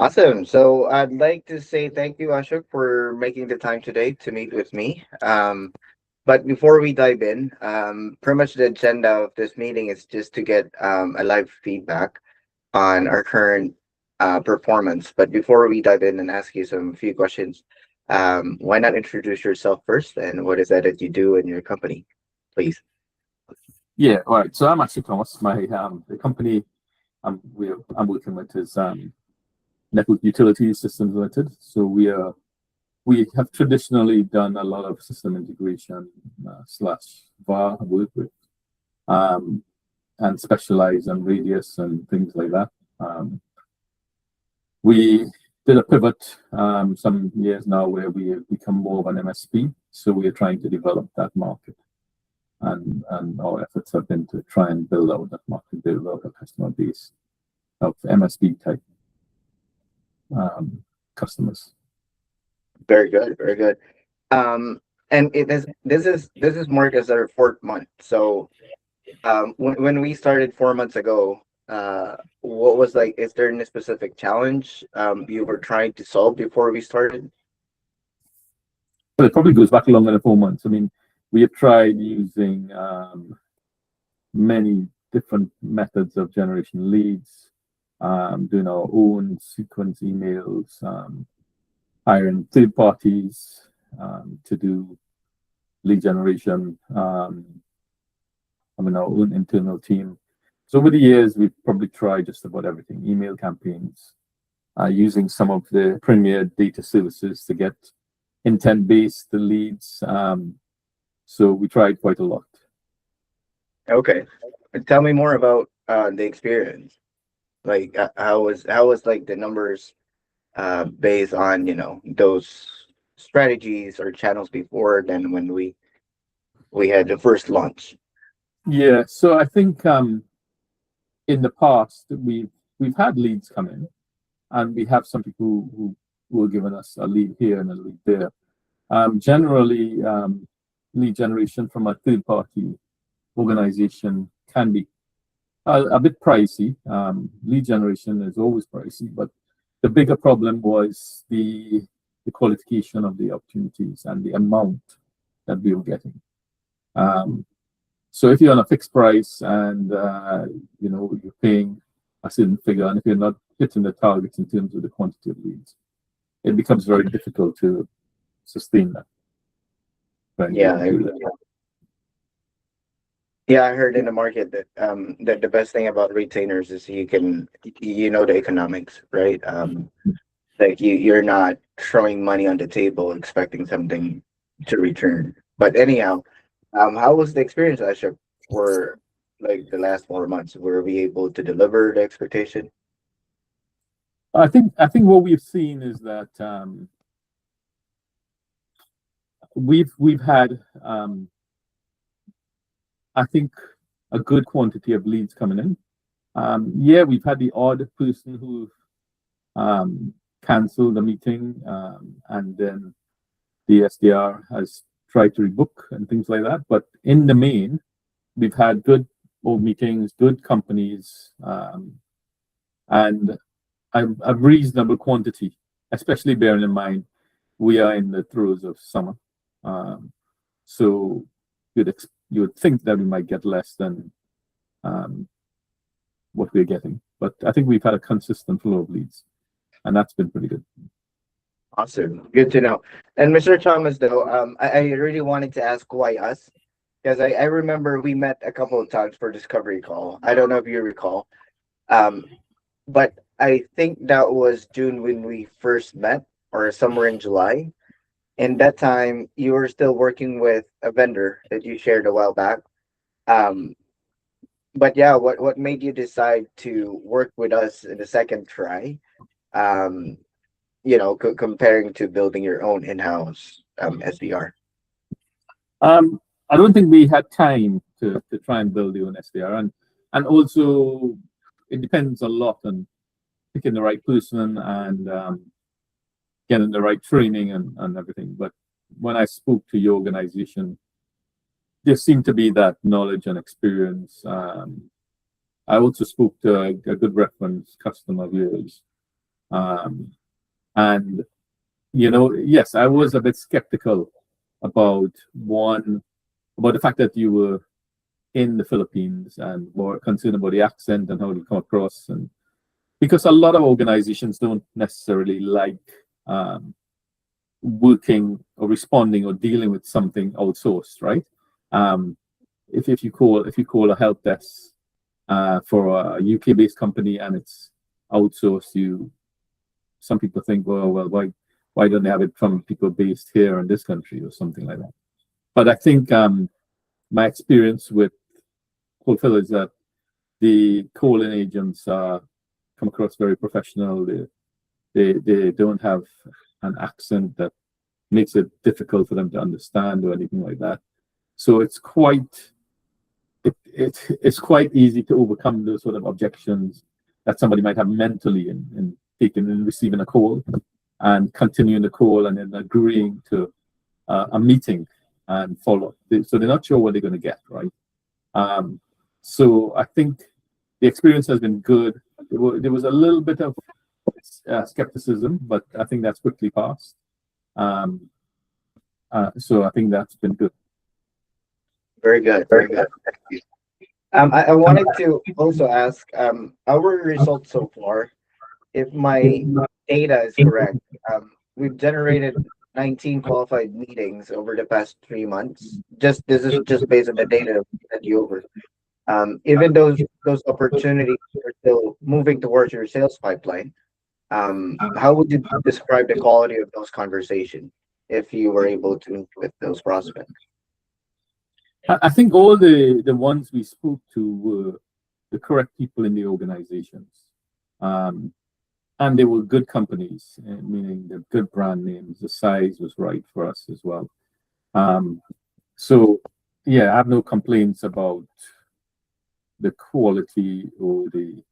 Awesome. So I'd like to say thank you, Ashok, for making the time today to meet with me. But before we dive in, pretty much the agenda of this meeting is just to get a live feedback on our current performance. But before we dive in and ask you some few questions, why not introduce yourself first and what is that you do in your company, please? Yeah, all right. So I'm Ashok Thomas. My the company I'm working with is Network Utilities Systems Limited. So we have traditionally done a lot of system integration slash VAR work with um, and specialize on radius and things like that. We did a pivot some years now where we have become more of an MSP. So we are trying to develop that market. And our efforts have been to try and build out that market, build out a customer base of MSP type customers. Very good, very good. Um, and it is this is marked as our fourth month. So when we started 4 months ago, what was like, is there any specific challenge you were trying to solve before we started? But it probably goes back longer than 4 months. I mean, we have tried using many different methods of generation leads, doing our own sequence emails, hiring third parties to do lead generation. I mean, our own internal team. So over the years, we've probably tried just about everything: email campaigns, using some of the premier data services to get intent-based leads. So we tried quite a lot. Okay, tell me more about the experience. Like how was like the numbers based on those strategies or channels before than when we had the first launch. Yeah, so I think in the past we've had leads come in, and we have some people who were giving us a lead here and a lead there. Generally, lead generation from a third party organization can be a bit pricey. Lead generation is always pricey, but the bigger problem was the qualification of the opportunities and the amount that we were getting. Um, so if you're on a fixed price and you're paying a certain figure, and if you're not hitting the targets in terms of the quantity of leads, it becomes very difficult to sustain that. Yeah, yeah, I heard in the market that that the best thing about retainers is the economics, right? Like you're not throwing money on the table expecting something to return. But anyhow, how was the experience, Ashok, for like the last 4 months? Were we able to deliver the expectation? I think what we've seen is that we've had I think a good quantity of leads coming in. Yeah, we've had the odd person who cancelled the meeting, and then the SDR has tried to rebook and things like that. But in the main, we've had good old meetings, good companies, and a reasonable quantity, especially bearing in mind we are in the throes of summer. So you would think that we might get less than what we're getting. But I think we've had a consistent flow of leads, and that's been pretty good. Awesome. Good to know. And Mr. Thomas, though, I really wanted to ask why us, because I remember we met a couple of times for discovery call. I don't know if you recall. Um, but I think that was June when we first met, or somewhere in July. And that time you were still working with a vendor that you shared a while back. Um, but yeah, what made you decide to work with us in the second try? Um, comparing to building your own in-house SDR. I don't think we had time to try and build the own SDR, and also it depends a lot on picking the right person and getting the right training and everything. But when I spoke to your organization, there seemed to be that knowledge and experience. I also spoke to a good reference customer of yours, And yes, I was a bit skeptical about the fact that you were in the Philippines and more concerned about the accent and how you come across, and because a lot of organizations don't necessarily like working or responding or dealing with something outsourced, right? If you call a help desk for a UK-based company and it's outsourced, some people think, well, why don't they have it from people based here in this country or something like that? But I think my experience with KolFil is that the calling agents come across very professional. They don't have an accent that makes it difficult for them to understand or anything like that. So it's quite easy to overcome those sort of objections that somebody might have mentally in taking and receiving a call and continuing the call and then agreeing to a meeting and follow. So they're not sure what they're going to get, right? So I think the experience has been good. There was a little bit of skepticism, but I think that's quickly passed. So I think that's been good. Very good. Very good. Thank you. I wanted to also ask our results so far. If my data is correct, we've generated 19 qualified meetings over the past 3 months. This is just based on the data that you over. Even those opportunities are still moving towards your sales pipeline. How would you describe the quality of those conversations if you were able to meet with those prospects? I think all the ones we spoke to were the correct people in the organizations. And they were good companies, meaning they're good brand names. The size was right for us as well. So, yeah, I have no complaints about the quality or the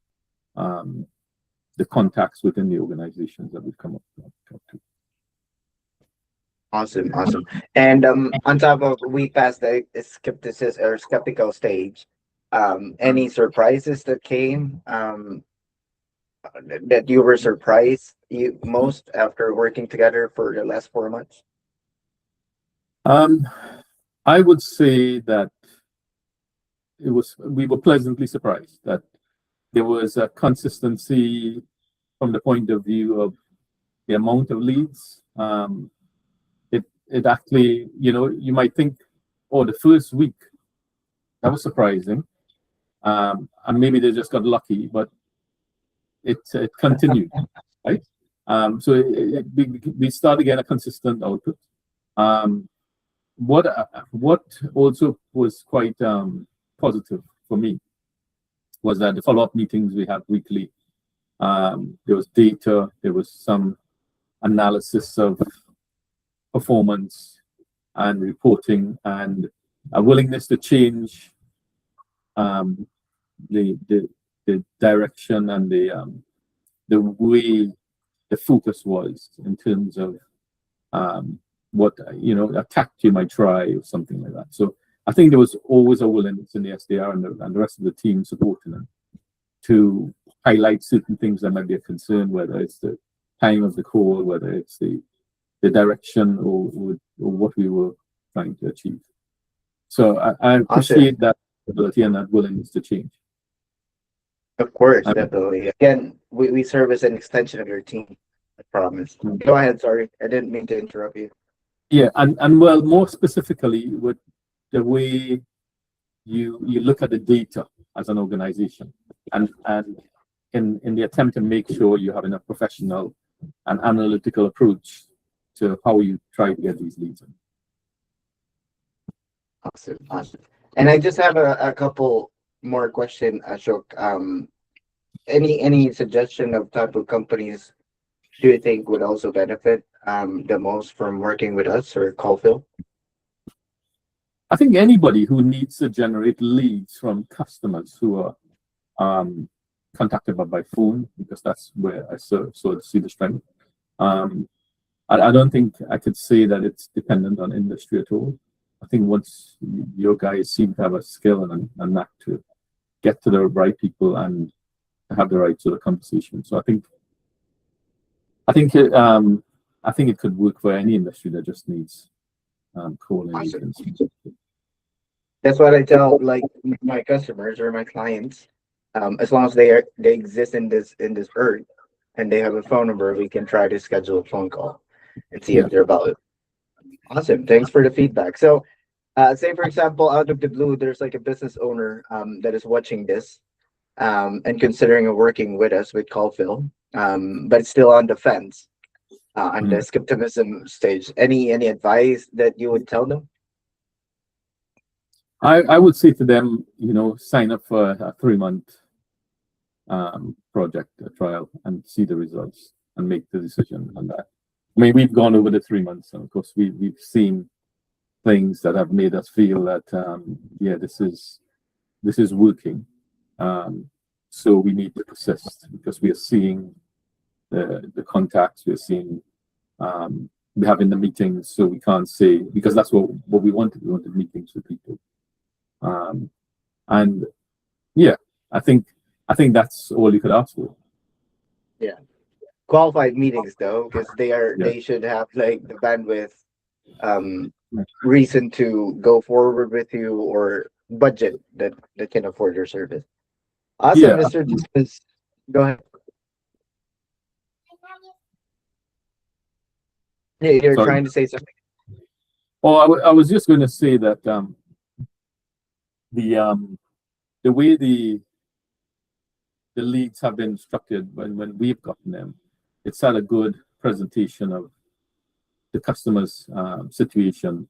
contacts within the organizations that we've come up to. Awesome, awesome. And on top of we passed the skepticism or skeptical stage, any surprises that came that you were surprised you most after working together for the last 4 months? I would say that we were pleasantly surprised that there was a consistency from the point of view of the amount of leads. It actually, you might think, oh, the first week, that was surprising. And maybe they just got lucky, but it continued, right? So we started getting a consistent output. What also was quite positive for me was that the follow-up meetings we had weekly, there was data, there was some analysis of performance and reporting, and a willingness to change the direction and the way the focus was in terms of what a tact you might try or something like that. So I think there was always a willingness in the SDR and the rest of the team supporting them to highlight certain things that might be a concern, whether it's the time of the call, whether it's the direction or what we were trying to achieve. So I appreciate that ability and that willingness to change. Of course, definitely. Again, we serve as an extension of your team. I promise. Go ahead. Sorry, I didn't mean to interrupt you. Yeah, and well, more specifically with the way you look at the data as an organization, and in the attempt to make sure you have enough professional and analytical approach to how you try to get these leads in. Awesome. And I just have a couple more questions, Ashok. Any suggestion of type of companies do you think would also benefit the most from working with us or KolFil? I think anybody who needs to generate leads from customers who are contacted by phone, because that's where I see the strength. I don't think I could say that it's dependent on industry at all. I think once your guys seem to have a skill and a knack to get to the right people and have the right sort of conversation. So I think I think it could work for any industry that just needs calling Awesome. meetings. That's what I tell like my customers or my clients. As long as they exist in this earth and they have a phone number, we can try to schedule a phone call and see Yeah. if they're about. Awesome. Thanks for the feedback. So, say for example, out of the blue, there's like a business owner that is watching this and considering working with us with KolFil, but it's still on the fence, on the skepticism stage. Any advice that you would tell them? I would say to them, sign up for a 3-month project, a trial, and see the results and make the decision on that. I mean, we've gone over the 3 months, and of course, we've seen things that have made us feel that this is working. So we need to persist because we are seeing the contacts, we're seeing we're having the meetings, so we can't say, because that's what we wanted. We wanted meetings with people. And yeah, I think that's all you could ask for. Yeah, qualified meetings though, because they should have like the bandwidth, reason to go forward with you or budget that can afford your service. Awesome, Yeah. Mr. Thomas. Go ahead. Yeah, you're Sorry. trying to say something. Oh, I was just going to say that the way the leads have been structured when we've gotten them, it's had a good presentation of the customer's situation,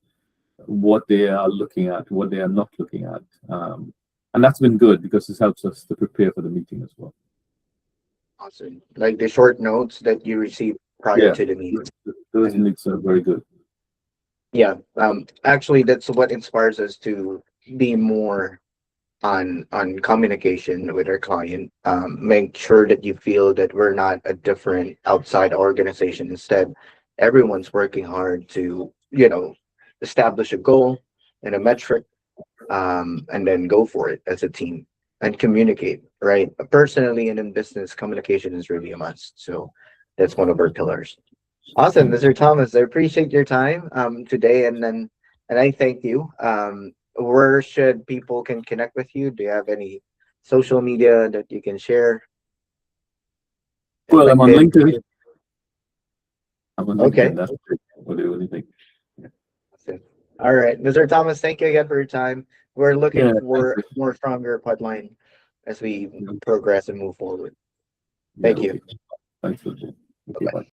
what they are looking at, what they are not looking at, and that's been good because this helps us to prepare for the meeting as well. Awesome. Like the short notes that you receive prior to the meeting. Those notes are very good. Yeah. Actually, that's what inspires us to be more on communication with our client. Make sure that you feel that we're not a different outside organization. Instead, everyone's working hard to establish a goal and a metric, and then go for it as a team and communicate. Right. Personally and in business, communication is really a must. So that's one of our pillars. Awesome, Mr. Thomas. I appreciate your time today, and I thank you. Where should people can connect with you? Do you have any social media that you can share? Well, I'm on LinkedIn. Okay. That's what do you think? Awesome. All right, Mr. Thomas. Thank you again for your time. We're looking for more stronger pipeline as we progress and move forward. Thank you. Thanks for it. Okay, bye.